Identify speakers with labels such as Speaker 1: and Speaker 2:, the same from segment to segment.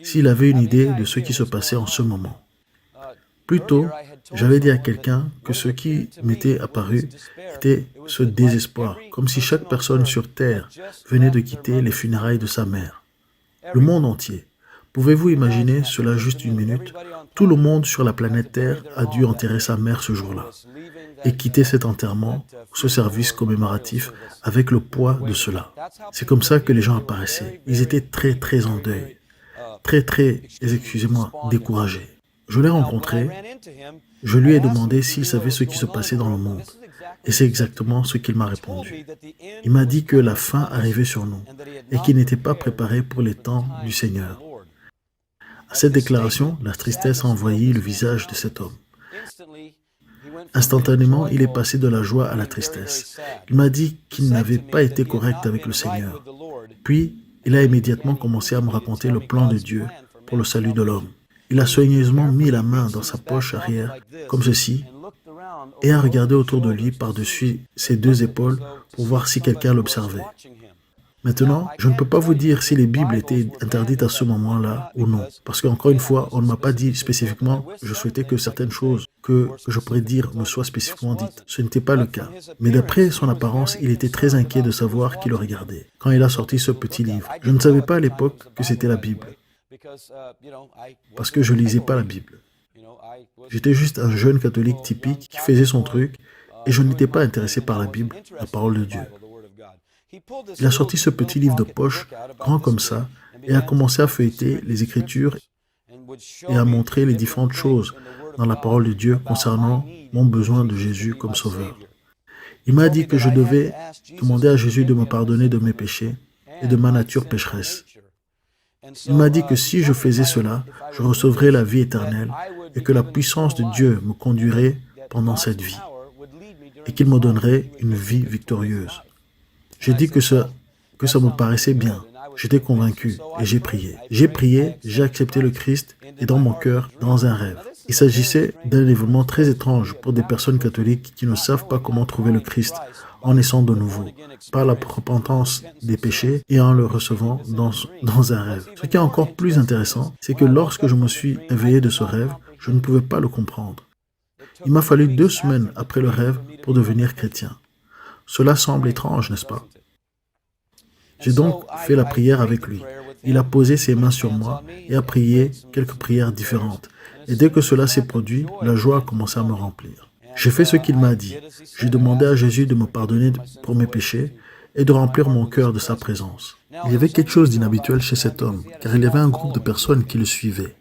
Speaker 1: s'il avait une idée de ce qui se passait en ce moment. Plus tôt, j'avais dit à quelqu'un que ce qui m'était apparu était ce désespoir, comme si chaque personne sur Terre venait de quitter les funérailles de sa mère. Le monde entier. Pouvez-vous imaginer cela juste une minute? Tout le monde sur la planète Terre a dû enterrer sa mère ce jour-là et quitter cet enterrement, ce service commémoratif avec le poids de cela. C'est comme ça que les gens apparaissaient. Ils étaient très en deuil, excusez-moi, découragés. Je l'ai rencontré, je lui ai demandé s'il savait ce qui se passait dans le monde. Et c'est exactement ce qu'il m'a répondu. Il m'a dit que la fin arrivait sur nous et qu'il n'était pas préparé pour les temps du Seigneur. À cette déclaration, la tristesse a envahi le visage de cet homme. Instantanément, il est passé de la joie à la tristesse. Il m'a dit qu'il n'avait pas été correct avec le Seigneur. Puis, il a immédiatement commencé à me raconter le plan de Dieu pour le salut de l'homme. Il a soigneusement mis la main dans sa poche arrière, comme ceci, et a regardé autour de lui par-dessus ses deux épaules pour voir si quelqu'un l'observait. Maintenant, je ne peux pas vous dire si les Bibles étaient interdites à ce moment-là ou non, parce qu'encore une fois, on ne m'a pas dit spécifiquement, je souhaitais que certaines choses que je pourrais dire me soient spécifiquement dites. Ce n'était pas le cas. Mais d'après son apparence, il était très inquiet de savoir qui le regardait. Quand il a sorti ce petit livre, je ne savais pas à l'époque que c'était la Bible, parce que je ne lisais pas la Bible. J'étais juste un jeune catholique typique qui faisait son truc et je n'étais pas intéressé par la Bible, la parole de Dieu. Il a sorti ce petit livre de poche, grand comme ça, et a commencé à feuilleter les Écritures et à montrer les différentes choses dans la parole de Dieu concernant mon besoin de Jésus comme sauveur. Il m'a dit que je devais demander à Jésus de me pardonner de mes péchés et de ma nature pécheresse. Il m'a dit que si je faisais cela, je recevrais la vie éternelle et que la puissance de Dieu me conduirait pendant cette vie et qu'il me donnerait une vie victorieuse. J'ai dit que ça me paraissait bien. J'étais convaincu et j'ai prié. J'ai accepté le Christ et dans mon cœur, dans un rêve. Il s'agissait d'un événement très étrange pour des personnes catholiques qui ne savent pas comment trouver le Christ en naissant de nouveau, par la repentance des péchés et en le recevant dans un rêve. Ce qui est encore plus intéressant, c'est que lorsque je me suis éveillé de ce rêve, je ne pouvais pas le comprendre. Il m'a fallu 2 semaines après le rêve pour devenir chrétien. Cela semble étrange, n'est-ce pas? J'ai donc fait la prière avec lui. Il a posé ses mains sur moi et a prié quelques prières différentes. Et dès que cela s'est produit, la joie a commencé à me remplir. J'ai fait ce qu'il m'a dit. J'ai demandé à Jésus de me pardonner pour mes péchés et de remplir mon cœur de sa présence. Il y avait quelque chose d'inhabituel chez cet homme, car il y avait un groupe de personnes qui le suivaient.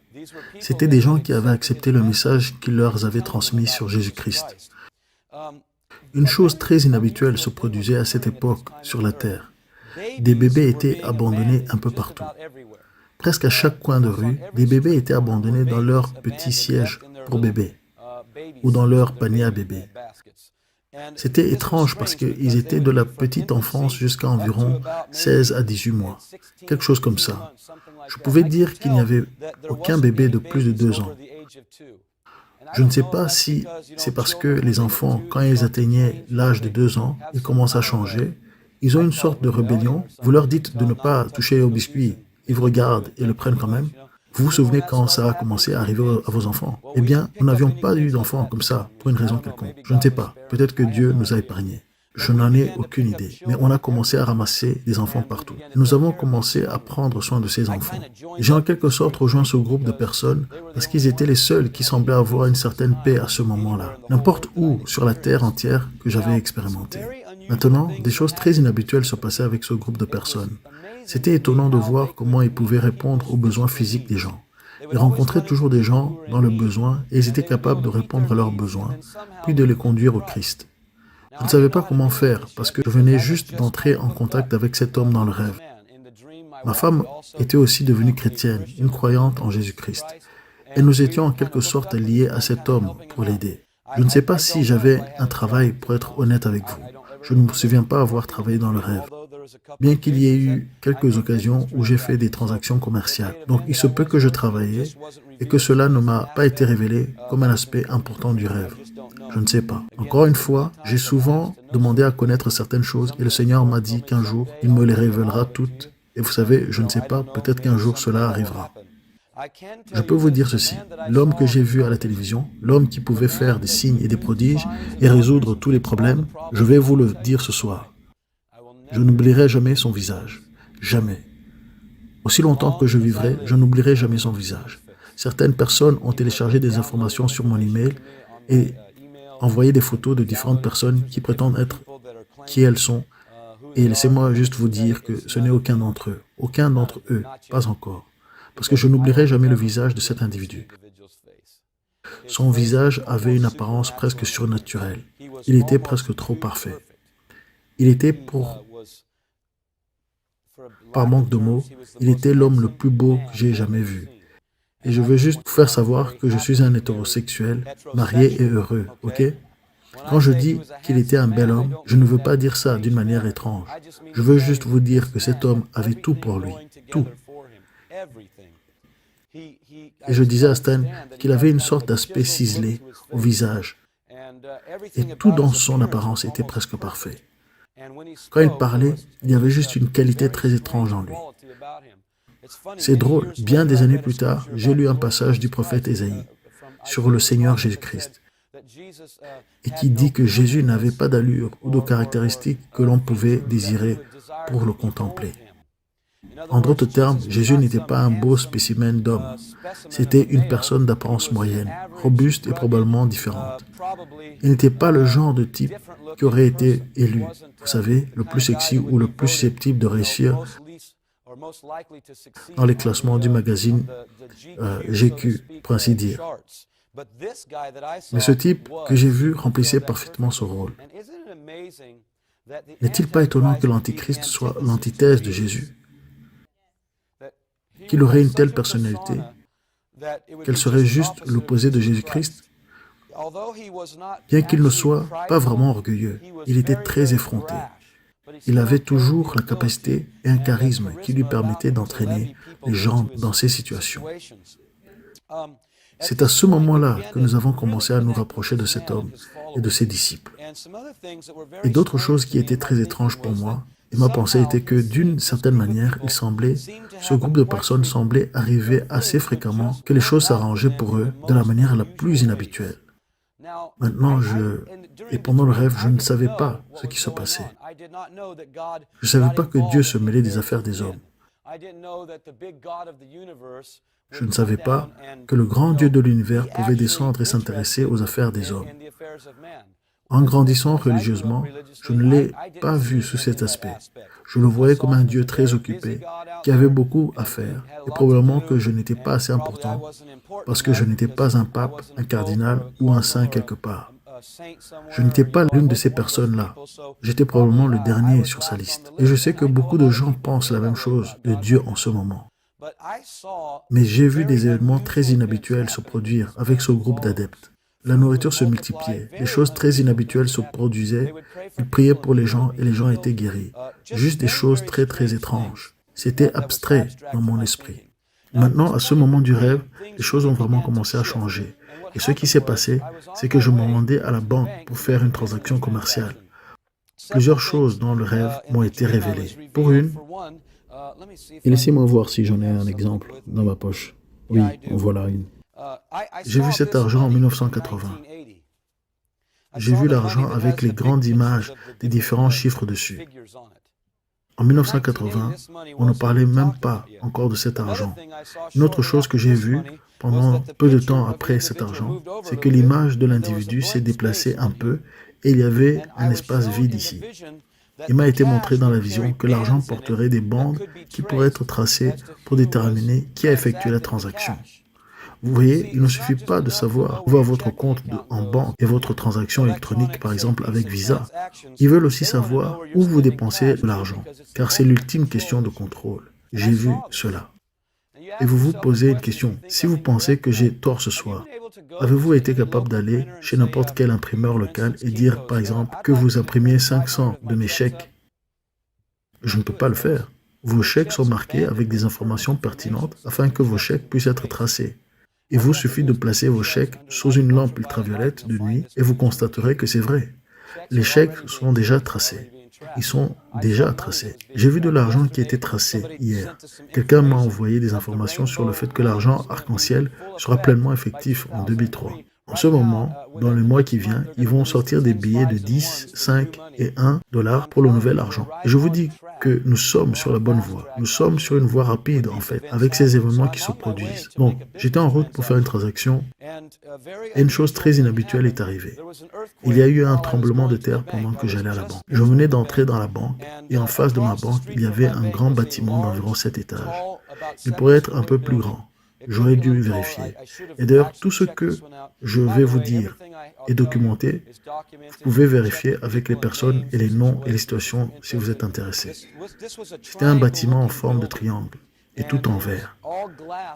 Speaker 1: C'étaient des gens qui avaient accepté le message qu'il leur avait transmis sur Jésus-Christ. Une chose très inhabituelle se produisait à cette époque sur la terre. Des bébés étaient abandonnés un peu partout. Presque à chaque coin de rue, des bébés étaient abandonnés dans leur petit siège pour bébés ou dans leur panier à bébés. C'était étrange parce qu'ils étaient de la petite enfance jusqu'à environ 16 à 18 mois, quelque chose comme ça. Je pouvais dire qu'il n'y avait aucun bébé de plus de 2 ans. Je ne sais pas si c'est parce que les enfants, quand ils atteignaient l'âge de 2 ans, ils commencent à changer. Ils ont une sorte de rébellion. Vous leur dites de ne pas toucher au biscuit. Ils vous regardent et le prennent quand même. Vous vous souvenez quand ça a commencé à arriver à vos enfants? Eh bien, nous n'avions pas eu d'enfants comme ça, pour une raison quelconque. Je ne sais pas. Peut-être que Dieu nous a épargnés. Je n'en ai aucune idée. Mais on a commencé à ramasser des enfants partout. Nous avons commencé à prendre soin de ces enfants. J'ai en quelque sorte rejoint ce groupe de personnes parce qu'ils étaient les seuls qui semblaient avoir une certaine paix à ce moment-là. N'importe où sur la terre entière que j'avais expérimenté. Maintenant, des choses très inhabituelles se passaient avec ce groupe de personnes. C'était étonnant de voir comment ils pouvaient répondre aux besoins physiques des gens. Ils rencontraient toujours des gens dans le besoin et ils étaient capables de répondre à leurs besoins, puis de les conduire au Christ. Je ne savais pas comment faire parce que je venais juste d'entrer en contact avec cet homme dans le rêve. Ma femme était aussi devenue chrétienne, une croyante en Jésus-Christ. Et nous étions en quelque sorte liés à cet homme pour l'aider. Je ne sais pas si j'avais un travail pour être honnête avec vous. Je ne me souviens pas avoir travaillé dans le rêve. Bien qu'il y ait eu quelques occasions où j'ai fait des transactions commerciales. Donc il se peut que je travaillais et que cela ne m'a pas été révélé comme un aspect important du rêve. Je ne sais pas. Encore une fois, j'ai souvent demandé à connaître certaines choses et le Seigneur m'a dit qu'un jour, il me les révélera toutes. Et vous savez, je ne sais pas, peut-être qu'un jour cela arrivera. Je peux vous dire ceci, l'homme que j'ai vu à la télévision, l'homme qui pouvait faire des signes et des prodiges et résoudre tous les problèmes, je vais vous le dire ce soir. Je n'oublierai jamais son visage. Jamais. Aussi longtemps que je vivrai, je n'oublierai jamais son visage. Certaines personnes ont téléchargé des informations sur mon email et envoyé des photos de différentes personnes qui prétendent être qui elles sont. Et laissez-moi juste vous dire que ce n'est aucun d'entre eux. Aucun d'entre eux, pas encore. Parce que je n'oublierai jamais le visage de cet individu. Son visage avait une apparence presque surnaturelle. Il était presque trop parfait. Il était par manque de mots, il était l'homme le plus beau que j'ai jamais vu. Et je veux juste vous faire savoir que je suis un hétérosexuel, marié et heureux, ok? Quand je dis qu'il était un bel homme, je ne veux pas dire ça d'une manière étrange. Je veux juste vous dire que cet homme avait tout pour lui, tout. Et je disais à Stan qu'il avait une sorte d'aspect ciselé au visage. Et tout dans son apparence était presque parfait. Quand il parlait, il y avait juste une qualité très étrange en lui. C'est drôle, bien des années plus tard, j'ai lu un passage du prophète Ésaïe sur le Seigneur Jésus-Christ et qui dit que Jésus n'avait pas d'allure ou de caractéristiques que l'on pouvait désirer pour le contempler. En d'autres termes, Jésus n'était pas un beau spécimen d'homme. C'était une personne d'apparence moyenne, robuste et probablement différente. Il n'était pas le genre de type qui aurait été élu, vous savez, le plus sexy ou le plus susceptible de réussir dans les classements du magazine GQ, pour ainsi dire. Mais ce type que j'ai vu remplissait parfaitement ce rôle. N'est-il pas étonnant que l'Antichrist soit l'antithèse de Jésus? Qu'il aurait une telle personnalité, qu'elle serait juste l'opposé de Jésus-Christ? Bien qu'il ne soit pas vraiment orgueilleux, il était très effronté. Il avait toujours la capacité et un charisme qui lui permettait d'entraîner les gens dans ces situations. C'est à ce moment-là que nous avons commencé à nous rapprocher de cet homme et de ses disciples. Et d'autres choses qui étaient très étranges pour moi, et ma pensée était que d'une certaine manière, ce groupe de personnes semblait arriver assez fréquemment que les choses s'arrangeaient pour eux de la manière la plus inhabituelle. Maintenant, et pendant le rêve, je ne savais pas ce qui se passait. Je ne savais pas que Dieu se mêlait des affaires des hommes. Je ne savais pas que le grand Dieu de l'univers pouvait descendre et s'intéresser aux affaires des hommes. En grandissant religieusement, je ne l'ai pas vu sous cet aspect. Je le voyais comme un Dieu très occupé, qui avait beaucoup à faire, et probablement que je n'étais pas assez important, parce que je n'étais pas un pape, un cardinal ou un saint quelque part. Je n'étais pas l'une de ces personnes-là. J'étais probablement le dernier sur sa liste. Et je sais que beaucoup de gens pensent la même chose de Dieu en ce moment. Mais j'ai vu des événements très inhabituels se produire avec ce groupe d'adeptes. La nourriture se multipliait, des choses très inhabituelles se produisaient, ils priaient pour les gens et les gens étaient guéris. Juste des choses très très étranges. C'était abstrait dans mon esprit. Maintenant, à ce moment du rêve, les choses ont vraiment commencé à changer. Et ce qui s'est passé, c'est que je me rendais à la banque pour faire une transaction commerciale. Plusieurs choses dans le rêve m'ont été révélées. Pour une, et laissez-moi voir si j'en ai un exemple dans ma poche. Oui, voilà une. J'ai vu cet argent en 1980. J'ai vu l'argent avec les grandes images des différents chiffres dessus. En 1980, on ne parlait même pas encore de cet argent. Une autre chose que j'ai vue pendant peu de temps après cet argent, c'est que l'image de l'individu s'est déplacée un peu et il y avait un espace vide ici. Il m'a été montré dans la vision que l'argent porterait des bandes qui pourraient être tracées pour déterminer qui a effectué la transaction. Vous voyez, il ne suffit pas de savoir où va votre compte en banque et votre transaction électronique, par exemple avec Visa. Ils veulent aussi savoir où vous dépensez de l'argent, car c'est l'ultime question de contrôle. J'ai vu cela. Et vous vous posez une question. Si vous pensez que j'ai tort ce soir, avez-vous été capable d'aller chez n'importe quel imprimeur local et dire, par exemple, que vous imprimiez 500 de mes chèques? Je ne peux pas le faire. Vos chèques sont marqués avec des informations pertinentes afin que vos chèques puissent être tracés. Il vous suffit de placer vos chèques sous une lampe ultraviolette de nuit et vous constaterez que c'est vrai. Les chèques sont déjà tracés. Ils sont déjà tracés. J'ai vu de l'argent qui a été tracé hier. Quelqu'un m'a envoyé des informations sur le fait que l'argent arc-en-ciel sera pleinement effectif en 2003. En ce moment, dans le mois qui vient, ils vont sortir des billets de 10, 5 et 1 $ pour le nouvel argent. Et je vous dis que nous sommes sur la bonne voie. Nous sommes sur une voie rapide, en fait, avec ces événements qui se produisent. Donc, j'étais en route pour faire une transaction et une chose très inhabituelle est arrivée. Il y a eu un tremblement de terre pendant que j'allais à la banque. Je venais d'entrer dans la banque et en face de ma banque, il y avait un grand bâtiment d'environ 7 étages. Il pourrait être un peu plus grand. J'aurais dû vérifier. Et d'ailleurs, tout ce que je vais vous dire est documenté. Vous pouvez vérifier avec les personnes et les noms et les situations si vous êtes intéressé. C'était un bâtiment en forme de triangle et tout en verre.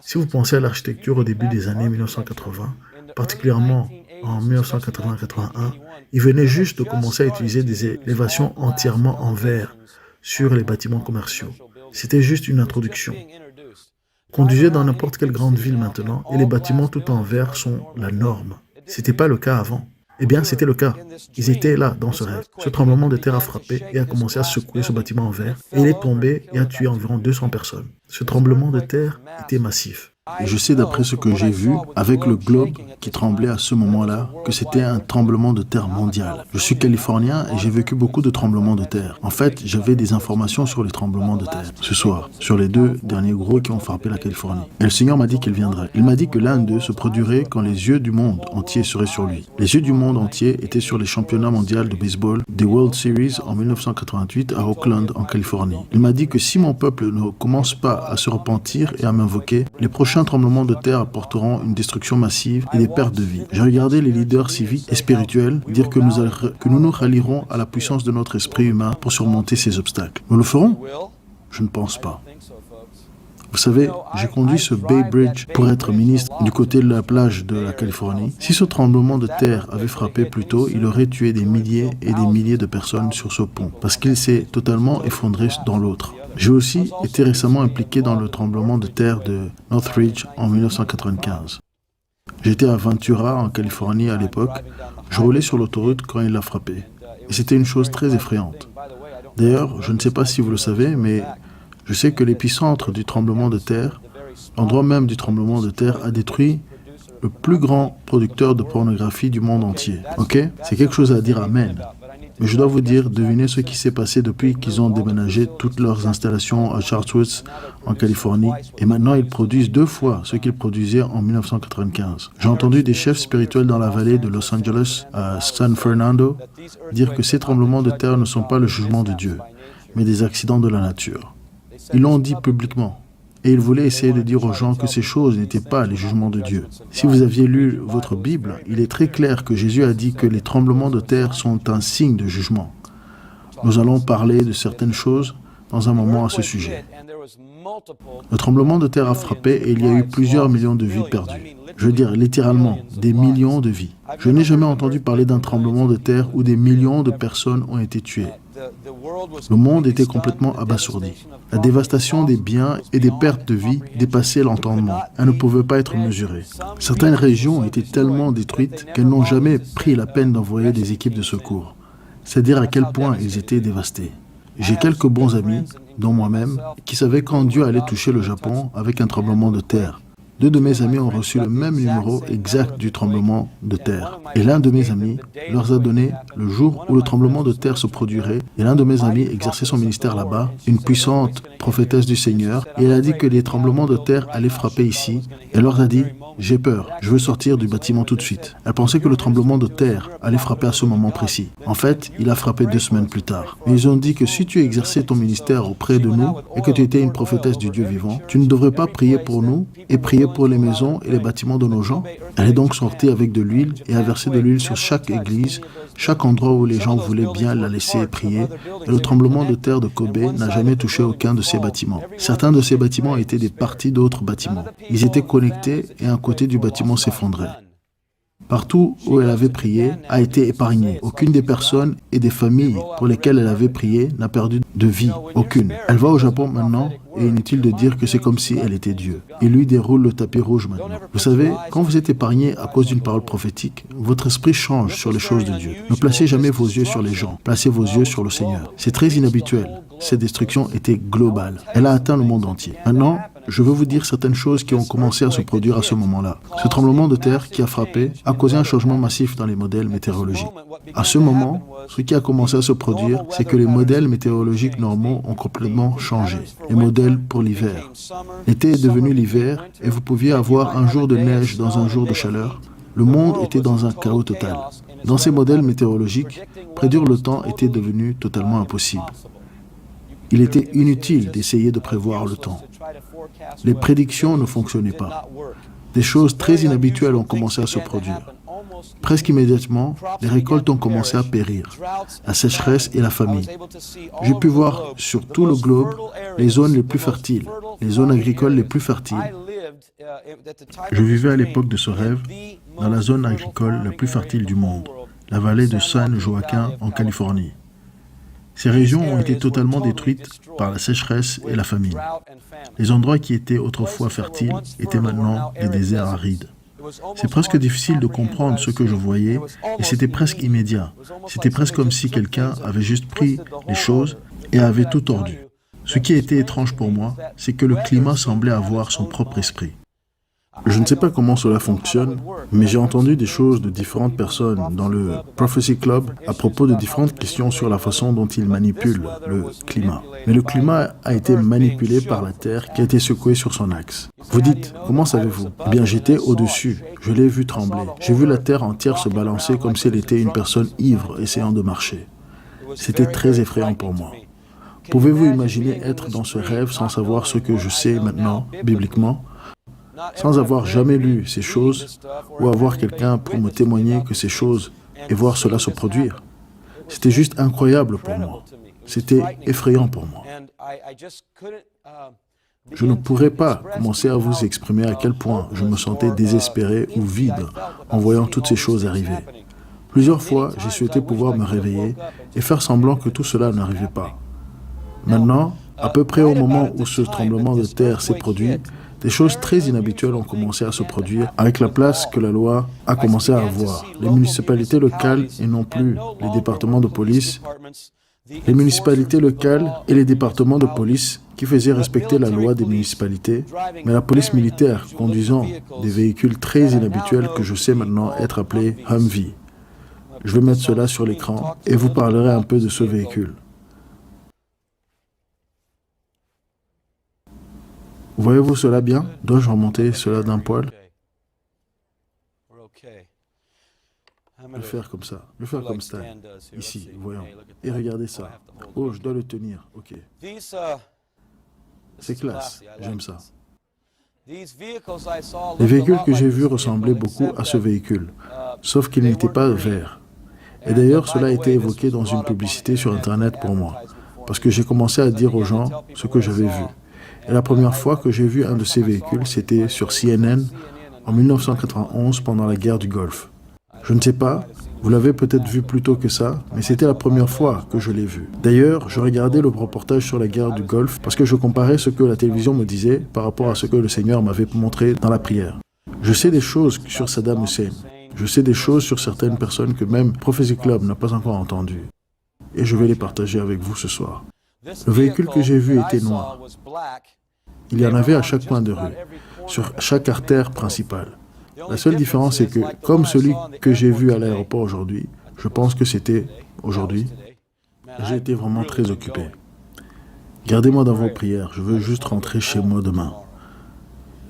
Speaker 1: Si vous pensez à l'architecture au début des années 1980, particulièrement en 1980-81, ils venaient juste de commencer à utiliser des élévations entièrement en verre sur les bâtiments commerciaux. C'était juste une introduction. Conduisez dans n'importe quelle grande ville maintenant et les bâtiments tout en verre sont la norme. Ce n'était pas le cas avant. Eh bien, c'était le cas. Ils étaient là, dans ce rêve. Ce tremblement de terre a frappé et a commencé à secouer ce bâtiment en verre. Et il est tombé et a tué environ 200 personnes. Ce tremblement de terre était massif.
Speaker 2: Et je sais d'après ce que j'ai vu avec le globe qui tremblait à ce moment-là que c'était un tremblement de terre mondial. Je suis californien et j'ai vécu beaucoup de tremblements de terre. En fait, j'avais des informations sur les tremblements de terre ce soir, sur les 2 derniers gros qui ont frappé la Californie. Et le Seigneur m'a dit qu'il viendrait. Il m'a dit que l'un d'eux se produirait quand les yeux du monde entier seraient sur lui. Les yeux du monde entier étaient sur les championnats mondiaux de baseball des World Series en 1988 à Oakland, en Californie. Il m'a dit que si mon peuple ne commence pas à se repentir et à m'invoquer, les prochains tremblements de terre apporteront une destruction massive et des pertes de vie. J'ai regardé les leaders civiques et spirituels dire que nous nous rallierons à la puissance de notre esprit humain pour surmonter ces obstacles. Nous le ferons? Je ne pense pas. Vous savez, j'ai conduit ce Bay Bridge pour être ministre du côté de la plage de la Californie. Si ce tremblement de terre avait frappé plus tôt, il aurait tué des milliers et des milliers de personnes sur ce pont, parce qu'il s'est totalement effondré dans l'autre. J'ai aussi été récemment impliqué dans le tremblement de terre de Northridge en 1995. J'étais à Ventura, en Californie à l'époque. Je roulais sur l'autoroute quand il a frappé. Et c'était une chose très effrayante. D'ailleurs, je ne sais pas si vous le savez, mais je sais que l'épicentre du tremblement de terre, l'endroit même du tremblement de terre, a détruit le plus grand producteur de pornographie du monde entier. Ok? C'est quelque chose à dire amen. Mais je dois vous dire, devinez ce qui s'est passé depuis qu'ils ont déménagé toutes leurs installations à Chatsworth, en Californie, et maintenant ils produisent 2 fois ce qu'ils produisaient en 1995. J'ai entendu des chefs spirituels dans la vallée de Los Angeles, à San Fernando, dire que ces tremblements de terre ne sont pas le jugement de Dieu, mais des accidents de la nature. Ils l'ont dit publiquement. Et ils voulaient essayer de dire aux gens que ces choses n'étaient pas les jugements de Dieu. Si vous aviez lu votre Bible, il est très clair que Jésus a dit que les tremblements de terre sont un signe de jugement. Nous allons parler de certaines choses dans un moment à ce sujet. Le tremblement de terre a frappé et il y a eu plusieurs millions de vies perdues. Je veux dire littéralement des millions de vies. Je n'ai jamais entendu parler d'un tremblement de terre où des millions de personnes ont été tuées. Le monde était complètement abasourdi. La dévastation des biens et des pertes de vie dépassaient l'entendement. Elle ne pouvait pas être mesurée. Certaines régions étaient tellement détruites qu'elles n'ont jamais pris la peine d'envoyer des équipes de secours. C'est dire à quel point ils étaient dévastés. J'ai quelques bons amis, dont moi-même, qui savaient quand Dieu allait toucher le Japon avec un tremblement de terre. 2 de mes amis ont reçu le même numéro exact du tremblement de terre. Et l'un de mes amis leur a donné le jour où le tremblement de terre se produirait. Et l'un de mes amis exerçait son ministère là-bas, une puissante prophétesse du Seigneur. Et elle a dit que les tremblements de terre allaient frapper ici. Elle leur a dit, j'ai peur, je veux sortir du bâtiment tout de suite. Elle pensait que le tremblement de terre allait frapper à ce moment précis. En fait, il a frappé 2 semaines plus tard. Mais ils ont dit que si tu exerçais ton ministère auprès de nous et que tu étais une prophétesse du Dieu vivant, tu ne devrais pas prier pour nous et prier pour les maisons et les bâtiments de nos gens. Elle est donc sortie avec de l'huile et a versé de l'huile sur chaque église, chaque endroit où les gens voulaient bien la laisser prier. Et le tremblement de terre de Kobe n'a jamais touché aucun de ces bâtiments. Certains de ces bâtiments étaient des parties d'autres bâtiments. Ils étaient connectés et un côté du bâtiment s'effondrait. Partout où elle avait prié a été épargné. Aucune des personnes et des familles pour lesquelles elle avait prié n'a perdu de vie. Aucune. Elle va au Japon maintenant et inutile de dire que c'est comme si elle était Dieu. Il lui déroule le tapis rouge maintenant. Vous savez, quand vous êtes épargné à cause d'une parole prophétique, votre esprit change sur les choses de Dieu. Ne placez jamais vos yeux sur les gens. Placez vos yeux sur le Seigneur. C'est très inhabituel. Cette destruction était globale. Elle a atteint le monde entier. Maintenant, je veux vous dire certaines choses qui ont commencé à se produire à ce moment-là. Ce tremblement de terre qui a frappé a causé un changement massif dans les modèles météorologiques. À ce moment, ce qui a commencé à se produire, c'est que les modèles météorologiques normaux ont complètement changé. Les modèles pour l'hiver. L'été est devenu l'hiver et vous pouviez avoir un jour de neige dans un jour de chaleur. Le monde était dans un chaos total. Dans ces modèles météorologiques, prédire le temps était devenu totalement impossible. Il était inutile d'essayer de prévoir le temps. Les prédictions ne fonctionnaient pas. Des choses très inhabituelles ont commencé à se produire. Presque immédiatement, les récoltes ont commencé à périr, la sécheresse et la famine. J'ai pu voir sur tout le globe les zones les plus fertiles, les zones agricoles les plus fertiles. Je vivais à l'époque de ce rêve dans la zone agricole la plus fertile du monde, la vallée de San Joaquin en Californie. Ces régions ont été totalement détruites par la sécheresse et la famine. Les endroits qui étaient autrefois fertiles étaient maintenant des déserts arides. C'est presque difficile de comprendre ce que je voyais et c'était presque immédiat. C'était presque comme si quelqu'un avait juste pris les choses et avait tout tordu. Ce qui a été étrange pour moi, c'est que le climat semblait avoir son propre esprit. Je ne sais pas comment cela fonctionne, mais j'ai entendu des choses de différentes personnes dans le Prophecy Club à propos de différentes questions sur la façon dont ils manipulent le climat. Mais le climat a été manipulé par la Terre qui a été secouée sur son axe. Vous dites, comment savez-vous? Eh bien, j'étais au-dessus, je l'ai vu trembler. J'ai vu la Terre entière se balancer comme si elle était une personne ivre essayant de marcher. C'était très effrayant pour moi. Pouvez-vous imaginer être dans ce rêve sans savoir ce que je sais maintenant, bibliquement? Sans avoir jamais lu ces choses ou avoir quelqu'un pour me témoigner que ces choses et voir cela se produire. C'était juste incroyable pour moi. C'était effrayant pour moi. Je ne pourrais pas commencer à vous exprimer à quel point je me sentais désespéré ou vide en voyant toutes ces choses arriver. Plusieurs fois, j'ai souhaité pouvoir me réveiller et faire semblant que tout cela n'arrivait pas. Maintenant, à peu près au moment où ce tremblement de terre s'est produit, des choses très inhabituelles ont commencé à se produire avec la place que la loi a commencé à avoir. Les municipalités locales et non plus les départements de police. Les municipalités locales et les départements de police qui faisaient respecter la loi des municipalités, mais la police militaire conduisant des véhicules très inhabituels que je sais maintenant être appelés Humvee. Je vais mettre cela sur l'écran et vous parlerai un peu de ce véhicule. Voyez-vous cela bien? Dois-je remonter cela d'un poil? Le faire comme ça, le faire comme ça. Ici, voyons. Et regardez ça. Oh, je dois le tenir, ok. C'est classe, j'aime ça. Les véhicules que j'ai vus ressemblaient beaucoup à ce véhicule, sauf qu'ils n'étaient pas verts. Et d'ailleurs, cela a été évoqué dans une publicité sur Internet pour moi, parce que j'ai commencé à dire aux gens ce que j'avais vu. Et la première fois que j'ai vu un de ces véhicules, c'était sur CNN en 1991 pendant la guerre du Golfe. Je ne sais pas, vous l'avez peut-être vu plus tôt que ça, mais c'était la première fois que je l'ai vu. D'ailleurs, je regardais le reportage sur la guerre du Golfe parce que je comparais ce que la télévision me disait par rapport à ce que le Seigneur m'avait montré dans la prière. Je sais des choses sur Saddam Hussein. Je sais des choses sur certaines personnes que même Prophecy Club n'a pas encore entendues. Et je vais les partager avec vous ce soir. Le véhicule que j'ai vu était noir. Il y en avait à chaque coin de rue, sur chaque artère principale. La seule différence est que, comme celui que j'ai vu à l'aéroport aujourd'hui, je pense que c'était aujourd'hui, j'ai été vraiment très occupé. Gardez-moi dans vos prières, je veux juste rentrer chez moi demain.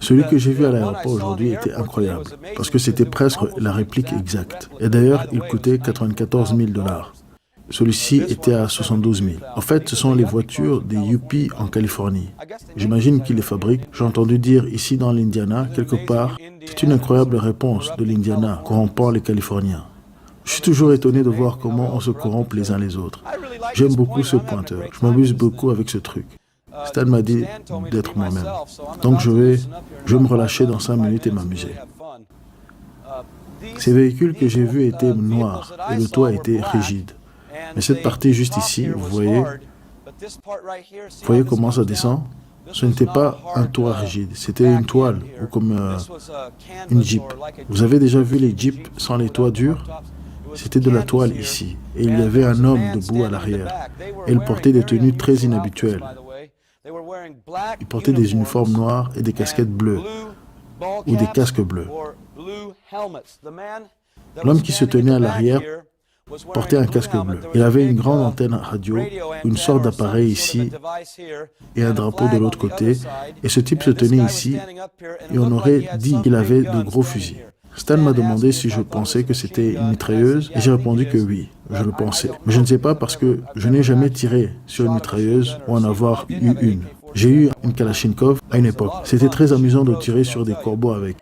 Speaker 2: Celui que j'ai vu à l'aéroport aujourd'hui était incroyable, parce que c'était presque la réplique exacte. Et d'ailleurs, il coûtait 94 000 $. Celui-ci était à 72 000. En fait, ce sont les voitures des Yuppie en Californie. J'imagine qu'ils les fabriquent. J'ai entendu dire ici dans l'Indiana, quelque part, c'est une incroyable réponse de l'Indiana corrompant les Californiens. Je suis toujours étonné de voir comment on se corrompt les uns les autres. J'aime beaucoup ce pointeur. Je m'amuse beaucoup avec ce truc. Stan m'a dit d'être moi-même. Donc je vais me relâcher dans 5 minutes et m'amuser.
Speaker 1: Ces véhicules que j'ai vus étaient noirs et le toit était rigide. Mais cette partie juste ici, vous voyez comment ça descend? Ce n'était pas un toit rigide, c'était une toile ou comme une Jeep. Vous avez déjà vu les Jeeps sans les toits durs? C'était de la toile ici, et il y avait un homme debout à l'arrière. Et il portait des tenues très inhabituelles. Il portait des uniformes noirs et des casquettes bleues, ou des casques bleus. L'homme qui se tenait à l'arrière portait un casque bleu. Il avait une grande antenne radio, une sorte d'appareil ici et un drapeau de l'autre côté. Et ce type se tenait ici et on aurait dit qu'il avait de gros fusils. Stan m'a demandé si je pensais que c'était une mitrailleuse et j'ai répondu que oui, je le pensais. Mais je ne sais pas parce que je n'ai jamais tiré sur une mitrailleuse ou en avoir eu une. J'ai eu une Kalachnikov à une époque. C'était très amusant de tirer sur des corbeaux avec.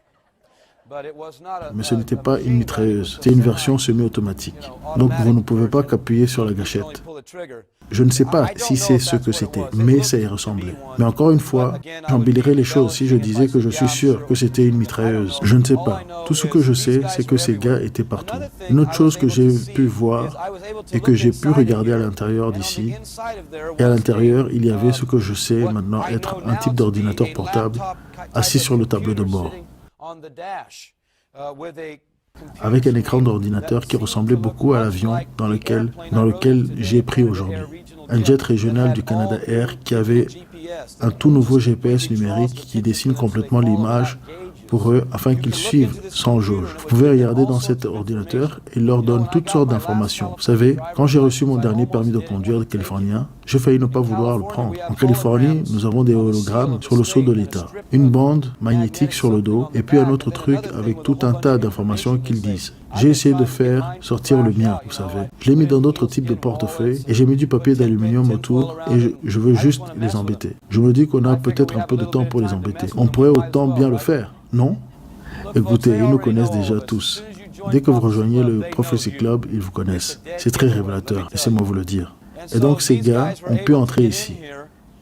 Speaker 1: Mais ce n'était pas une mitrailleuse, c'était une version semi-automatique. Donc vous ne pouvez pas qu'appuyer sur la gâchette. Je ne sais pas si c'est ce que c'était, mais ça y ressemblait. Mais encore une fois, j'embellirais les choses si je disais que je suis sûr que c'était une mitrailleuse. Je ne sais pas. Tout ce que je sais, c'est que ces gars étaient partout. Une autre chose que j'ai pu voir et que j'ai pu regarder à l'intérieur d'ici, et à l'intérieur, il y avait ce que je sais maintenant être un type d'ordinateur portable assis sur le tableau de bord, avec un écran d'ordinateur qui ressemblait beaucoup à l'avion dans lequel j'ai pris aujourd'hui. Un jet régional du Canada Air qui avait un tout nouveau GPS numérique qui dessine complètement l'image pour eux afin qu'ils suivent sans jauge. Vous pouvez regarder dans cet ordinateur et il leur donne toutes sortes d'informations. Vous savez, quand j'ai reçu mon dernier permis de conduire de californien, j'ai failli ne pas vouloir le prendre. En Californie, nous avons des hologrammes sur le sceau de l'État, une bande magnétique sur le dos et puis un autre truc avec tout un tas d'informations qu'ils disent. J'ai essayé de faire sortir le mien, vous savez. Je l'ai mis dans d'autres types de portefeuilles et j'ai mis du papier d'aluminium autour et je veux juste les embêter. Je me dis qu'on a peut-être un peu de temps pour les embêter. On pourrait autant bien le faire. Non? Écoutez, ils nous connaissent déjà tous. Dès que vous rejoignez le Prophecy Club, ils vous connaissez. C'est très révélateur, laissez-moi vous le dire. Et donc ces gars ont pu entrer ici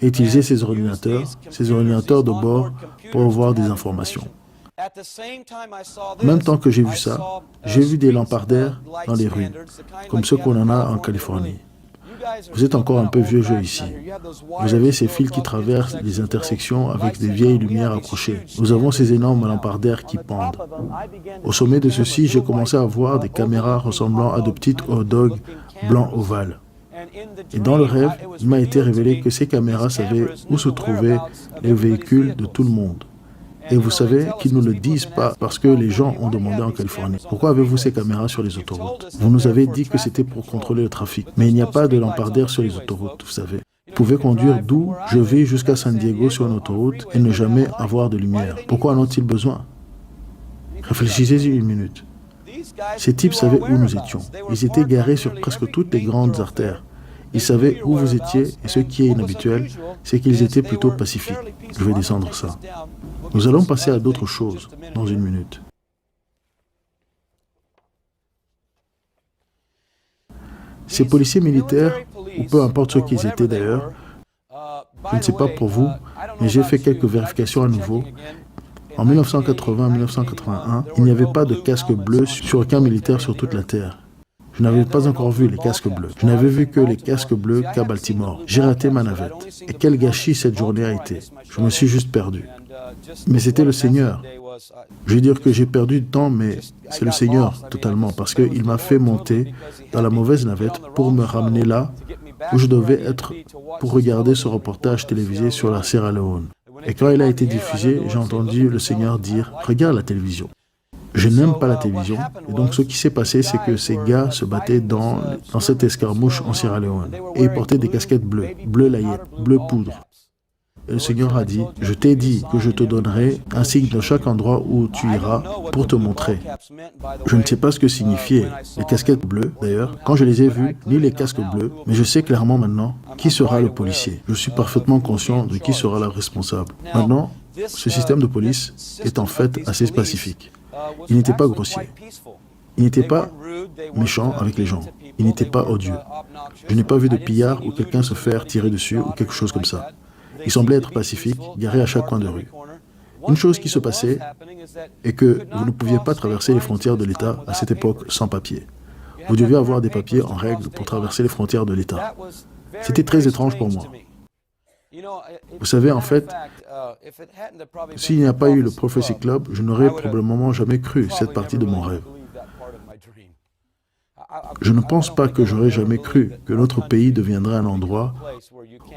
Speaker 1: et utiliser ces ordinateurs de bord pour avoir des informations. En même temps que j'ai vu ça, j'ai vu des lampadaires dans les rues, comme ceux qu'on en a en Californie. Vous êtes encore un peu vieux jeu ici. Vous avez ces fils qui traversent les intersections avec des vieilles lumières accrochées. Nous avons ces énormes lampadaires qui pendent. Au sommet de ceux-ci, j'ai commencé à voir des caméras ressemblant à de petites hot dogs blancs ovales. Et dans le rêve, il m'a été révélé que ces caméras savaient où se trouvaient les véhicules de tout le monde. Et vous savez qu'ils ne le disent pas parce que les gens ont demandé en Californie. Pourquoi avez-vous ces caméras sur les autoroutes? Vous nous avez dit que c'était pour contrôler le trafic. Mais il n'y a pas de lampadaires sur les autoroutes, vous savez. Vous pouvez conduire d'où je vis jusqu'à San Diego sur une autoroute et ne jamais avoir de lumière. Pourquoi en ont-ils besoin? Réfléchissez-y une minute. Ces types savaient où nous étions. Ils étaient garés sur presque toutes les grandes artères. Ils savaient où vous étiez et ce qui est inhabituel, c'est qu'ils étaient plutôt pacifiques. Je vais descendre ça. Nous allons passer à d'autres choses dans une minute. Ces policiers militaires, ou peu importe ce qu'ils étaient d'ailleurs, je ne sais pas pour vous, mais j'ai fait quelques vérifications à nouveau. En 1980-1981, il n'y avait pas de casque bleu sur aucun militaire sur toute la Terre. Je n'avais pas encore vu les casques bleus. Je n'avais vu que les casques bleus qu'à Baltimore. J'ai raté ma navette. Et quel gâchis cette journée a été. Je me suis juste perdu. Mais c'était le Seigneur. Je veux dire que j'ai perdu du temps, mais c'est le Seigneur totalement, parce qu'il m'a fait monter dans la mauvaise navette pour me ramener là où je devais être pour regarder ce reportage télévisé sur la Sierra Leone. Et quand il a été diffusé, j'ai entendu le Seigneur dire « Regarde la télévision ». Je n'aime pas la télévision, et donc ce qui s'est passé, c'est que ces gars se battaient dans cette escarmouche en Sierra Leone, et ils portaient des casquettes bleues, bleu layette, bleu poudre. Et le Seigneur a dit, je t'ai dit que je te donnerai un signe dans chaque endroit où tu iras pour te montrer. Je ne sais pas ce que signifiaient les casquettes bleues, d'ailleurs, quand je les ai vues, ni les casques bleus, mais je sais clairement maintenant qui sera le policier. Je suis parfaitement conscient de qui sera le responsable. Maintenant, ce système de police est en fait assez spécifique. Il n'était pas grossier. Il n'était pas méchant avec les gens. Il n'était pas odieux. Je n'ai pas vu de pillard ou quelqu'un se faire tirer dessus ou quelque chose comme ça. Il semblait être pacifique, garé à chaque coin de rue.
Speaker 2: Une chose qui se passait est que vous ne pouviez pas traverser les frontières de l'État à cette époque sans papier. Vous deviez avoir des papiers en règle pour traverser les frontières de l'État. C'était très étrange pour moi. Vous savez, en fait, s'il n'y a pas eu le Prophecy Club, je n'aurais probablement jamais cru cette partie de mon rêve. Je ne pense pas que j'aurais jamais cru que notre pays deviendrait un endroit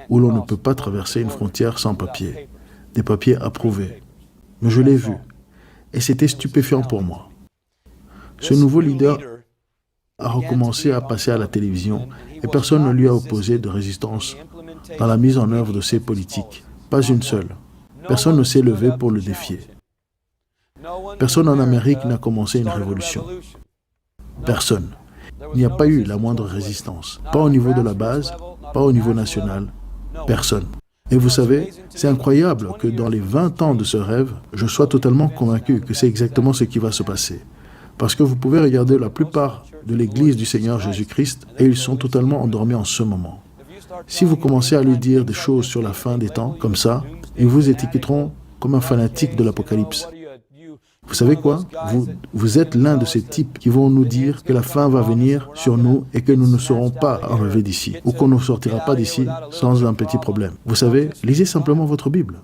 Speaker 2: où l'on ne peut pas traverser une frontière sans papier, des papiers approuvés. Mais je l'ai vu, et c'était stupéfiant pour moi. Ce nouveau leader a recommencé à passer à la télévision, et personne ne lui a opposé de résistance dans la mise en œuvre de ses politiques. Pas une seule. Personne ne s'est levé pour le défier. Personne en Amérique n'a commencé une révolution. Personne. Il n'y a pas eu la moindre résistance. Pas au niveau de la base, pas au niveau national. Personne. Et vous savez, c'est incroyable que dans les 20 ans de ce rêve, je sois totalement convaincu que c'est exactement ce qui va se passer. Parce que vous pouvez regarder la plupart de l'Église du Seigneur Jésus-Christ et ils sont totalement endormis en ce moment. Si vous commencez à lui dire des choses sur la fin des temps, comme ça, ils vous étiqueteront comme un fanatique de l'Apocalypse. Vous savez quoi? Vous êtes l'un de ces types qui vont nous dire que la fin va venir sur nous et que nous ne serons pas enlevés d'ici, ou qu'on ne sortira pas d'ici sans un petit problème. Vous savez, lisez simplement votre Bible.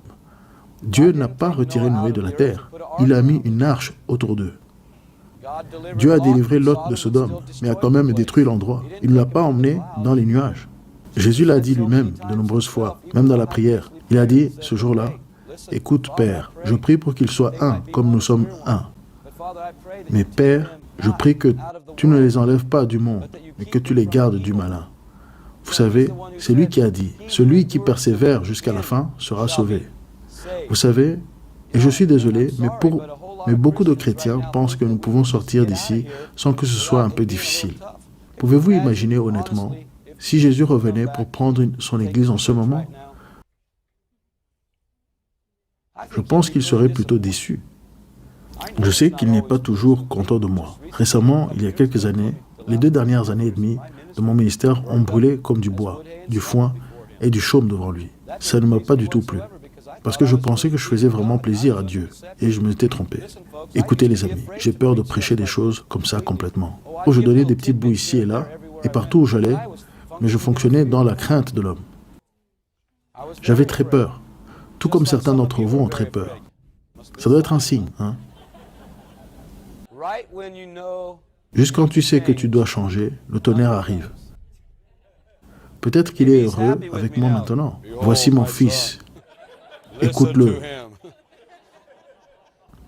Speaker 2: Dieu n'a pas retiré Noé de la terre. Il a mis une arche autour d'eux. Dieu a délivré Lot de Sodome, mais a quand même détruit l'endroit. Il ne l'a pas emmené dans les nuages. Jésus l'a dit lui-même de nombreuses fois, même dans la prière. Il a dit ce jour-là, « Écoute, Père, je prie pour qu'ils soient un, comme nous sommes un. Mais Père, je prie que tu ne les enlèves pas du monde, mais que tu les gardes du malin. » Vous savez, c'est lui qui a dit, « Celui qui persévère jusqu'à la fin sera sauvé. » Vous savez, et je suis désolé, mais beaucoup de chrétiens pensent que nous pouvons sortir d'ici sans que ce soit un peu difficile. Pouvez-vous imaginer honnêtement, si Jésus revenait pour prendre son Église en ce moment? Je pense qu'il serait plutôt déçu. Je sais qu'il n'est pas toujours content de moi. Récemment, il y a quelques années, les 2 dernières années et demie de mon ministère ont brûlé comme du bois, du foin et du chaume devant lui. Ça ne m'a pas du tout plu. Parce que je pensais que je faisais vraiment plaisir à Dieu. Et je m'étais trompé. Écoutez les amis, j'ai peur de prêcher des choses comme ça complètement. Oh, je donnais des petites bouts ici et là, et partout où j'allais, mais je fonctionnais dans la crainte de l'homme. J'avais très peur. Tout comme certains d'entre vous ont très peur. Ça doit être un signe, hein? Juste quand tu sais que tu dois changer, le tonnerre arrive. Peut-être qu'il est heureux avec moi maintenant. Voici mon fils. Écoute-le.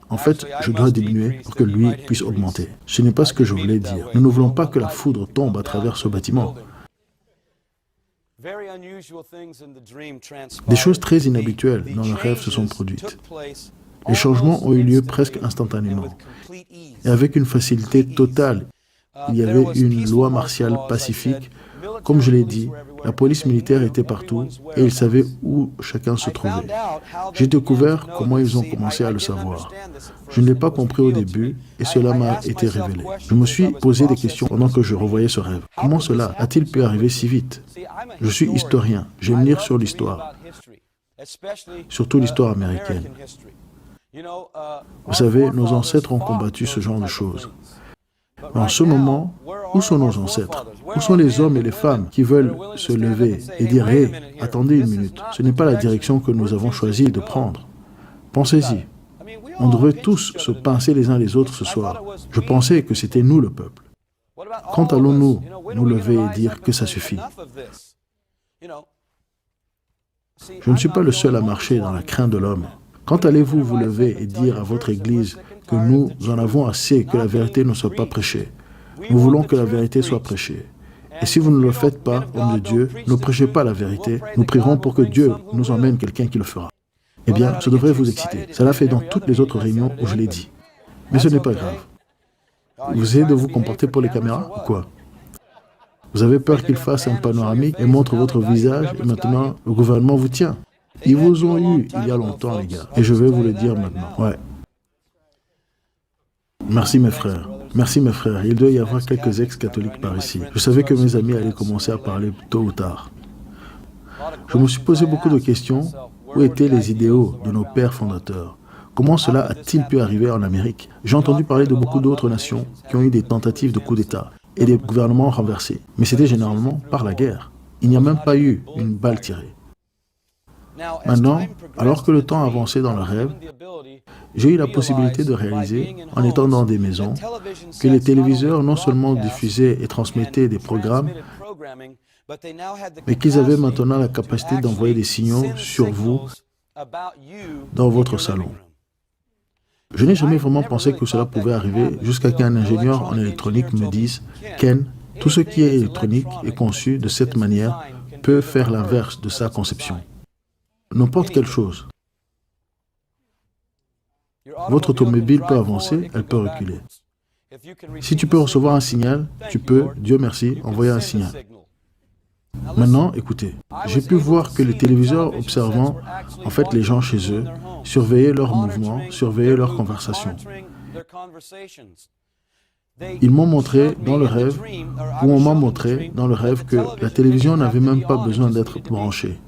Speaker 2: En fait, je dois diminuer pour que lui puisse augmenter. Ce n'est pas ce que je voulais dire. Nous ne voulons pas que la foudre tombe à travers ce bâtiment. Des choses très inhabituelles dans le rêve se sont produites. Les changements ont eu lieu presque instantanément. Et avec une facilité totale, il y avait une loi martiale pacifique. Comme je l'ai dit, la police militaire était partout et ils savaient où chacun se trouvait. J'ai découvert comment ils ont commencé à le savoir. Je ne l'ai pas compris au début et cela m'a été révélé. Je me suis posé des questions pendant que je revoyais ce rêve. Comment cela a-t-il pu arriver si vite? Je suis historien, j'aime lire sur l'histoire, surtout l'histoire américaine. Vous savez, nos ancêtres ont combattu ce genre de choses. Mais en ce moment, où sont nos ancêtres? Où sont les hommes et les femmes qui veulent se lever et dire « Hé, attendez une minute, ce n'est pas la direction que nous avons choisi de prendre. Pensez-y. On devrait tous se pincer les uns les autres ce soir. Je pensais que c'était nous le peuple. Quand allons-nous nous lever et dire que ça suffit? Je ne suis pas le seul à marcher dans la crainte de l'homme. Quand allez-vous vous lever et dire à votre Église que nous en avons assez que la vérité ne soit pas prêchée? Nous voulons que la vérité soit prêchée. Et si vous ne le faites pas, homme de Dieu, ne prêchez pas la vérité, nous prierons pour que Dieu nous emmène quelqu'un qui le fera. Eh bien, ça devrait vous exciter. Ça l'a fait dans toutes les autres réunions où je l'ai dit. Mais ce n'est pas grave. Vous essayez de vous comporter pour les caméras ou quoi? Vous avez peur qu'ils fassent un panoramique et montrent votre visage et maintenant le gouvernement vous tient. Ils vous ont eu il y a longtemps, les gars. Et je vais vous le dire maintenant. Ouais. Merci mes frères. Merci mes frères. Il doit y avoir quelques ex-catholiques par ici. Je savais que mes amis allaient commencer à parler tôt ou tard. Je me suis posé beaucoup de questions. Où étaient les idéaux de nos pères fondateurs? Comment cela a-t-il pu arriver en Amérique? J'ai entendu parler de beaucoup d'autres nations qui ont eu des tentatives de coup d'État et des gouvernements renversés. Mais c'était généralement par la guerre. Il n'y a même pas eu une balle tirée. Maintenant, alors que le temps avançait dans le rêve, j'ai eu la possibilité de réaliser, en étant dans des maisons, que les téléviseurs non seulement diffusaient et transmettaient des programmes, mais qu'ils avaient maintenant la capacité d'envoyer des signaux sur vous dans votre salon. Je n'ai jamais vraiment pensé que cela pouvait arriver jusqu'à qu'un ingénieur en électronique me dise « Ken, tout ce qui est électronique est conçu de cette manière peut faire l'inverse de sa conception. N'importe quelle chose. Votre automobile peut avancer, elle peut reculer. Si tu peux recevoir un signal, tu peux, Dieu merci, envoyer un signal. Maintenant, écoutez, j'ai pu voir que les téléviseurs observant, en fait, les gens chez eux, surveillaient leurs mouvements, surveillaient leurs conversations. Ils m'ont montré dans le rêve, ou on m'a montré dans le rêve que la télévision n'avait même pas besoin d'être branchée.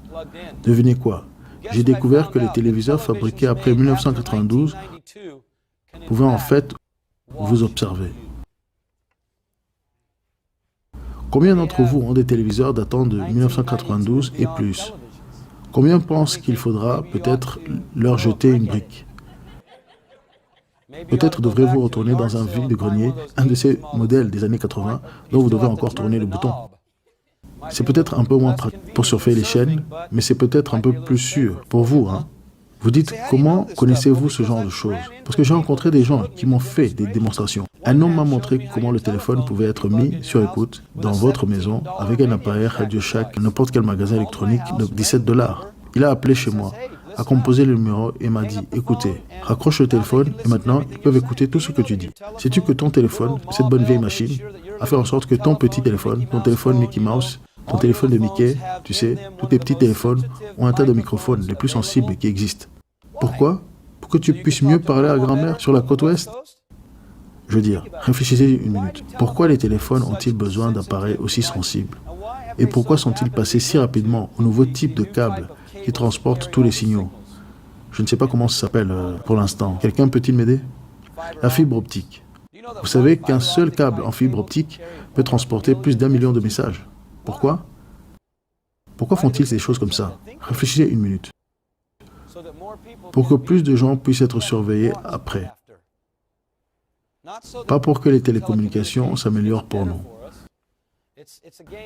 Speaker 2: Devinez quoi? J'ai découvert que les téléviseurs fabriqués après 1992 pouvaient en fait vous observer. Combien d'entre vous ont des téléviseurs datant de 1992 et plus? Combien pensent qu'il faudra peut-être leur jeter une brique? Peut-être devrez-vous retourner dans un vide-grenier, un de ces modèles des années 80, dont vous devez encore tourner le bouton. C'est peut-être un peu moins pratique pour surfer les chaînes, mais c'est peut-être un peu plus sûr pour vous, hein? Vous dites, comment connaissez-vous ce genre de choses? Parce que j'ai rencontré des gens qui m'ont fait des démonstrations. Un homme m'a montré comment le téléphone pouvait être mis sur écoute dans votre maison avec un appareil Radio Shack, n'importe quel magasin électronique de 17 $. Il a appelé chez moi, a composé le numéro et m'a dit, écoutez, raccroche le téléphone et maintenant ils peuvent écouter tout ce que tu dis. Sais-tu que ton téléphone, cette bonne vieille machine, a fait en sorte que ton petit téléphone, ton téléphone Mickey Mouse, ton téléphone de Mickey, tu sais, tous tes petits téléphones ont un tas de microphones les plus sensibles qui existent. Pourquoi? Pour que tu puisses mieux parler à grand-mère sur la côte ouest? Je veux dire, réfléchissez une minute. Pourquoi les téléphones ont-ils besoin d'appareils aussi sensibles? Et pourquoi sont-ils passés si rapidement au nouveau type de câble qui transporte tous les signaux? Je ne sais pas comment ça s'appelle pour l'instant. Quelqu'un peut-il m'aider? La fibre optique. Vous savez qu'un seul câble en fibre optique peut transporter plus d'1 million de messages. Pourquoi? Pourquoi font-ils ces choses comme ça? Réfléchissez une minute. Pour que plus de gens puissent être surveillés après. Pas pour que les télécommunications s'améliorent pour nous.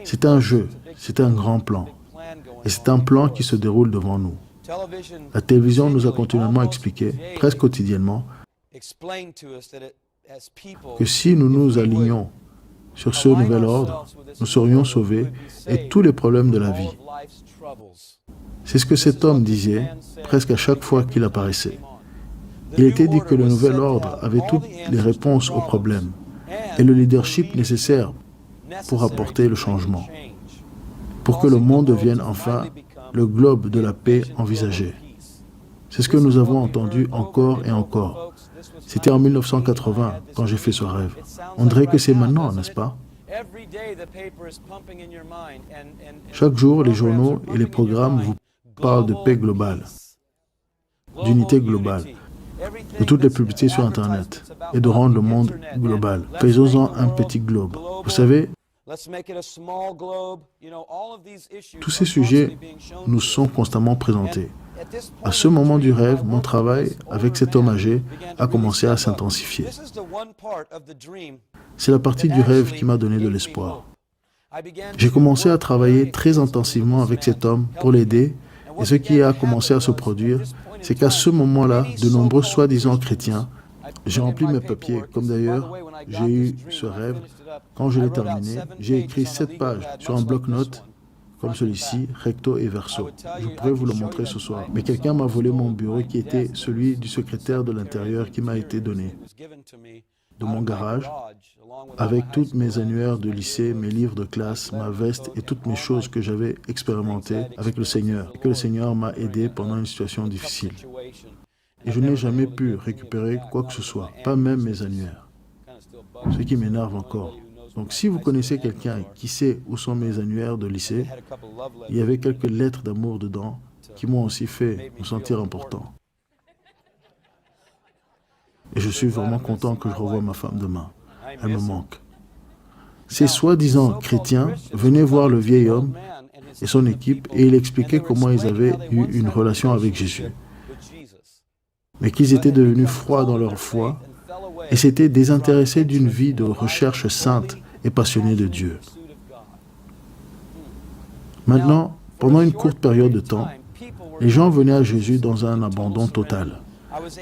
Speaker 2: C'est un jeu, c'est un grand plan. Et c'est un plan qui se déroule devant nous. La télévision nous a continuellement expliqué, presque quotidiennement, que si nous nous alignons sur ce nouvel ordre, nous serions sauvés et tous les problèmes de la vie. C'est ce que cet homme disait presque à chaque fois qu'il apparaissait. Il était dit que le nouvel ordre avait toutes les réponses aux problèmes et le leadership nécessaire pour apporter le changement, pour que le monde devienne enfin le globe de la paix envisagé. C'est ce que nous avons entendu encore et encore. C'était en 1980 quand j'ai fait ce rêve. On dirait que c'est maintenant, n'est-ce pas? Chaque jour, les journaux et les programmes vous parlent de paix globale, d'unité globale, de toutes les publicités sur Internet et de rendre le monde global. Faisons-en un petit globe. Vous savez, tous ces sujets nous sont constamment présentés. À ce moment du rêve, mon travail avec cet homme âgé a commencé à s'intensifier. C'est la partie du rêve qui m'a donné de l'espoir. J'ai commencé à travailler très intensivement avec cet homme pour l'aider, et ce qui a commencé à se produire, c'est qu'à ce moment-là, de nombreux soi-disant chrétiens, j'ai rempli mes papiers, comme d'ailleurs j'ai eu ce rêve. Quand je l'ai terminé, j'ai écrit 7 pages sur un bloc-notes comme celui-ci, recto et verso. Je pourrais vous le montrer ce soir. Mais quelqu'un m'a volé mon bureau qui était celui du secrétaire de l'Intérieur qui m'a été donné de mon garage, avec toutes mes annuaires de lycée, mes livres de classe, ma veste et toutes mes choses que j'avais expérimentées avec le Seigneur, et que le Seigneur m'a aidé pendant une situation difficile. Et je n'ai jamais pu récupérer quoi que ce soit, pas même mes annuaires. Ce qui m'énerve encore. Donc si vous connaissez quelqu'un qui sait où sont mes annuaires de lycée, il y avait quelques lettres d'amour dedans qui m'ont aussi fait me sentir important. Et je suis vraiment content que je revoie ma femme demain. Elle me manque. Ces soi-disant chrétiens venaient voir le vieil homme et son équipe et il expliquait comment ils avaient eu une relation avec Jésus. Mais qu'ils étaient devenus froids dans leur foi et s'étaient désintéressés d'une vie de recherche sainte et passionnée de Dieu. Maintenant, pendant une courte période de temps, les gens venaient à Jésus dans un abandon total.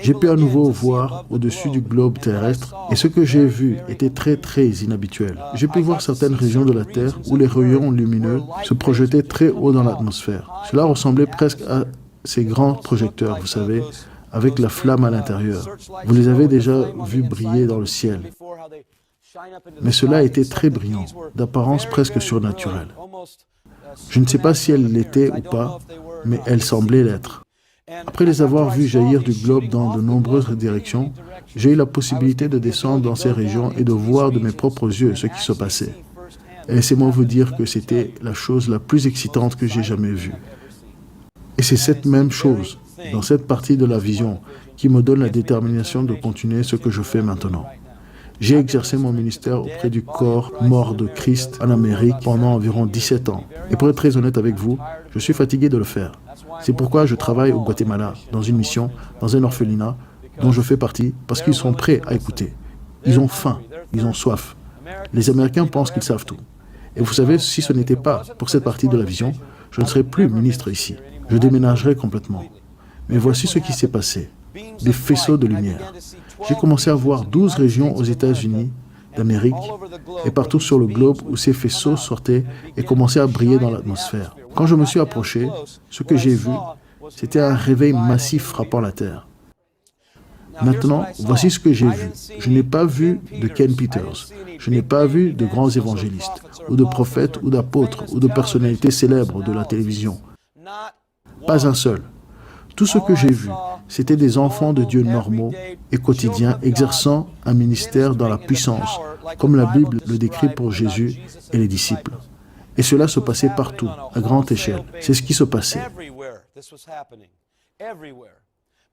Speaker 2: J'ai pu à nouveau voir au-dessus du globe terrestre et ce que j'ai vu était très inhabituel. J'ai pu voir certaines régions de la Terre où les rayons lumineux se projetaient très haut dans l'atmosphère. Cela ressemblait presque à ces grands projecteurs, vous savez, avec la flamme à l'intérieur. Vous les avez déjà vus briller dans le ciel. Mais cela était très brillant, d'apparence presque surnaturelle. Je ne sais pas si elle l'était ou pas, mais elle semblait l'être. Après les avoir vus jaillir du globe dans de nombreuses directions, j'ai eu la possibilité de descendre dans ces régions et de voir de mes propres yeux ce qui se passait. Et laissez-moi vous dire que c'était la chose la plus excitante que j'ai jamais vue. Et c'est cette même chose, dans cette partie de la vision, qui me donne la détermination de continuer ce que je fais maintenant. J'ai exercé mon ministère auprès du corps mort de Christ en Amérique pendant environ 17 ans. Et pour être très honnête avec vous, je suis fatigué de le faire. C'est pourquoi je travaille au Guatemala, dans une mission, dans un orphelinat, dont je fais partie, parce qu'ils sont prêts à écouter. Ils ont faim, ils ont soif. Les Américains pensent qu'ils savent tout. Et vous savez, si ce n'était pas pour cette partie de la vision, je ne serais plus ministre ici. Je déménagerais complètement. Mais voici ce qui s'est passé. Des faisceaux de lumière. J'ai commencé à voir 12 régions aux États-Unis d'Amérique et partout sur le globe où ces faisceaux sortaient et commençaient à briller dans l'atmosphère. Quand je me suis approché, ce que j'ai vu, c'était un réveil massif frappant la Terre. Maintenant, voici ce que j'ai vu. Je n'ai pas vu de Ken Peters. Je n'ai pas vu de grands évangélistes, ou de prophètes, ou d'apôtres, ou de personnalités célèbres de la télévision. Pas un seul. Tout ce que j'ai vu, c'était des enfants de Dieu normaux et quotidiens exerçant un ministère dans la puissance, comme la Bible le décrit pour Jésus et les disciples. Et cela se passait partout, à grande échelle. C'est ce qui se passait.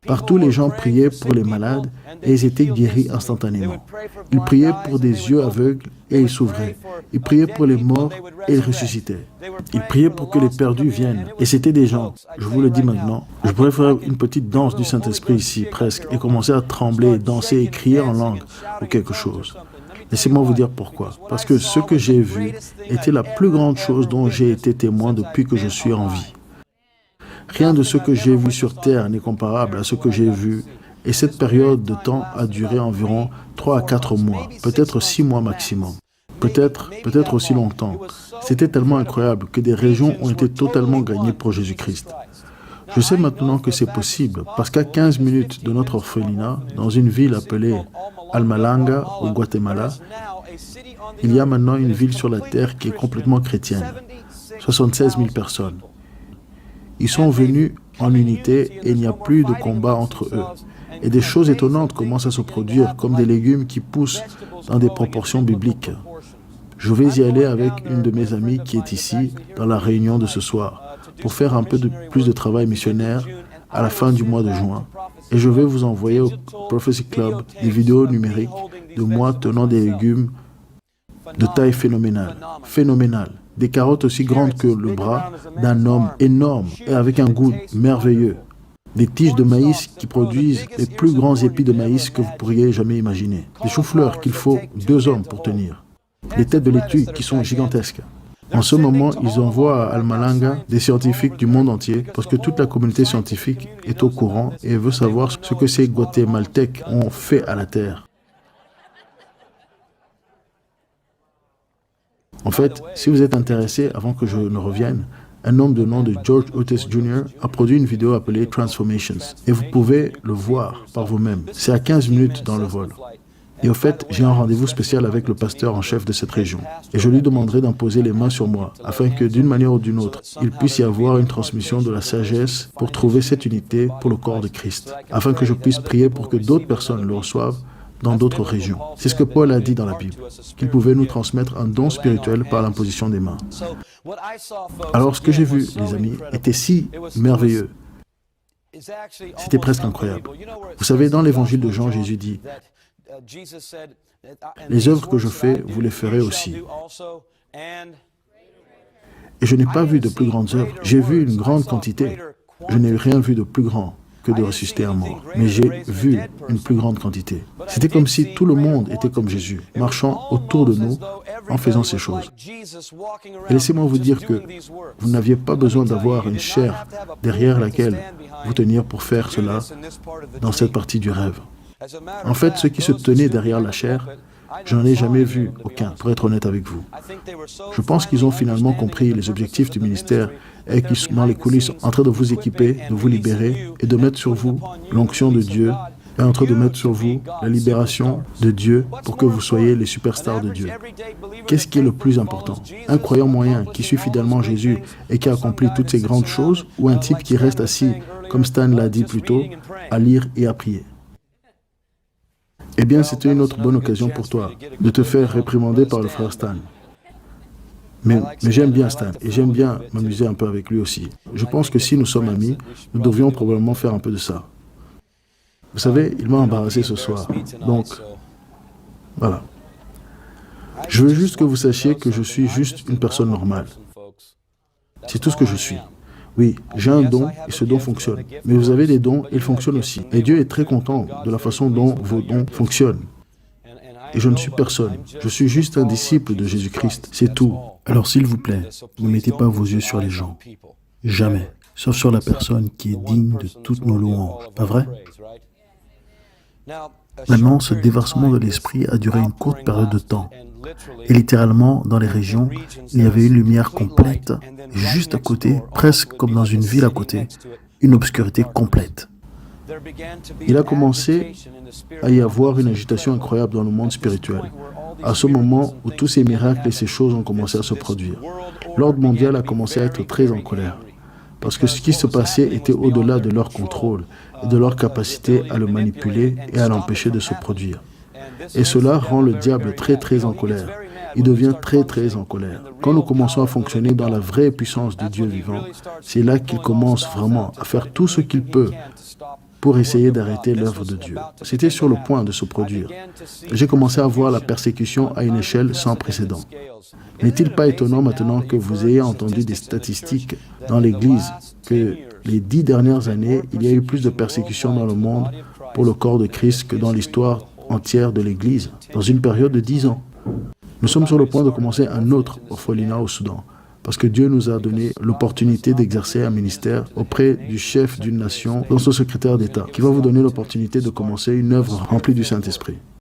Speaker 2: Partout, les gens priaient pour les malades et ils étaient guéris instantanément. Ils priaient pour des yeux aveugles et ils s'ouvraient. Ils priaient pour les morts et ils ressuscitaient. Ils priaient pour que les perdus viennent. Et c'était des gens, je vous le dis maintenant, je pourrais faire une petite danse du Saint-Esprit ici, presque, et commencer à trembler, danser et crier en langue ou quelque chose. Laissez-moi vous dire pourquoi. Parce que ce que j'ai vu était la plus grande chose dont j'ai été témoin depuis que je suis en vie. Rien de ce que j'ai vu sur Terre n'est comparable à ce que j'ai vu, et cette période de temps a duré environ 3 à 4 mois, peut-être 6 mois maximum, peut-être aussi longtemps. C'était tellement incroyable que des régions ont été totalement gagnées pour Jésus-Christ. Je sais maintenant que c'est possible, parce qu'à 15 minutes de notre orphelinat, dans une ville appelée Almalanga, au Guatemala, il y a maintenant une ville sur la Terre qui est complètement chrétienne, 76 000 personnes. Ils sont venus en unité et il n'y a plus de combat entre eux. Et des choses étonnantes commencent à se produire, comme des légumes qui poussent dans des proportions bibliques. Je vais y aller avec une de mes amies qui est ici, dans la réunion de ce soir, pour faire un peu plus de travail missionnaire à la fin du mois de juin. Et je vais vous envoyer au Prophecy Club des vidéos numériques de moi tenant des légumes de taille phénoménale. Des carottes aussi grandes que le bras d'un homme énorme et avec un goût merveilleux. Des tiges de maïs qui produisent les plus grands épis de maïs que vous pourriez jamais imaginer. Des choux-fleurs qu'il faut 2 hommes pour tenir. Des têtes de laitue qui sont gigantesques. En ce moment, ils envoient à Almalanga des scientifiques du monde entier parce que toute la communauté scientifique est au courant et veut savoir ce que ces Guatémaltèques ont fait à la Terre. En fait, si vous êtes intéressé, avant que je ne revienne, un homme de nom de George Otis Jr. a produit une vidéo appelée Transformations. Et vous pouvez le voir par vous-même. C'est à 15 minutes dans le vol. Et au fait, j'ai un rendez-vous spécial avec le pasteur en chef de cette région. Et je lui demanderai d'imposer les mains sur moi, afin que d'une manière ou d'une autre, il puisse y avoir une transmission de la sagesse pour trouver cette unité pour le corps de Christ, afin que je puisse prier pour que d'autres personnes le reçoivent dans d'autres régions. C'est ce que Paul a dit dans la Bible, qu'il pouvait nous transmettre un don spirituel par l'imposition des mains. Alors ce que j'ai vu, les amis, était si merveilleux. C'était presque incroyable. Vous savez, dans l'évangile de Jean, Jésus dit, « Les œuvres que je fais, vous les ferez aussi. » Et je n'ai pas vu de plus grandes œuvres. J'ai vu une grande quantité. Je n'ai rien vu de plus grand que de ressusciter un mort. Mais j'ai vu une plus grande quantité. C'était comme si tout le monde était comme Jésus, marchant autour de nous en faisant ces choses. Et laissez-moi vous dire que vous n'aviez pas besoin d'avoir une chair derrière laquelle vous tenir pour faire cela dans cette partie du rêve. En fait, ceux qui se tenaient derrière la chair, je n'en ai jamais vu aucun, pour être honnête avec vous. Je pense qu'ils ont finalement compris les objectifs du ministère et qu'ils sont dans les coulisses en train de vous équiper, de vous libérer et de mettre sur vous l'onction de Dieu et en train de mettre sur vous la libération de Dieu pour que vous soyez les superstars de Dieu. Qu'est-ce qui est le plus important? Un croyant moyen qui suit fidèlement Jésus et qui accomplit toutes ces grandes choses ou un type qui reste assis, comme Stan l'a dit plus tôt, à lire et à prier? Eh bien, c'était une autre bonne occasion pour toi de te faire réprimander par le frère Stan. Mais j'aime bien Stan et j'aime bien m'amuser un peu avec lui aussi. Je pense que si nous sommes amis, nous devrions probablement faire un peu de ça. Vous savez, il m'a embarrassé ce soir. Donc, voilà. Je veux juste que vous sachiez que je suis juste une personne normale. C'est tout ce que je suis. Oui, j'ai un don et ce don fonctionne. Mais vous avez des dons, ils fonctionnent aussi. Et Dieu est très content de la façon dont vos dons fonctionnent. Et je ne suis personne. Je suis juste un disciple de Jésus-Christ. C'est tout. Alors s'il vous plaît, ne mettez pas vos yeux sur les gens. Jamais. Sauf sur la personne qui est digne de toutes nos louanges. Pas vrai? Maintenant, ce déversement de l'esprit a duré une courte période de temps. Et littéralement, dans les régions, il y avait une lumière complète, juste à côté, presque comme dans une ville à côté, une obscurité complète. Il a commencé à y avoir une agitation incroyable dans le monde spirituel, à ce moment où tous ces miracles et ces choses ont commencé à se produire. L'ordre mondial a commencé à être très en colère, parce que ce qui se passait était au-delà de leur contrôle et de leur capacité à le manipuler et à l'empêcher de se produire. Et cela rend le diable très très en colère. Il devient très très en colère. Quand nous commençons à fonctionner dans la vraie puissance du Dieu vivant, c'est là qu'il commence vraiment à faire tout ce qu'il peut pour essayer d'arrêter l'œuvre de Dieu. C'était sur le point de se produire. J'ai commencé à voir la persécution à une échelle sans précédent. N'est-il pas étonnant maintenant que vous ayez entendu des statistiques dans l'Église que les 10 dernières années, il y a eu plus de persécutions dans le monde pour le corps de Christ que dans l'histoire entière de l'Église, dans une période de 10 ans. Nous sommes sur le point de commencer un autre orphelinat au Soudan, parce que Dieu nous a donné l'opportunité d'exercer un ministère auprès du chef d'une nation, dans son secrétaire d'État, qui va vous donner l'opportunité de commencer une œuvre remplie du Saint-Esprit.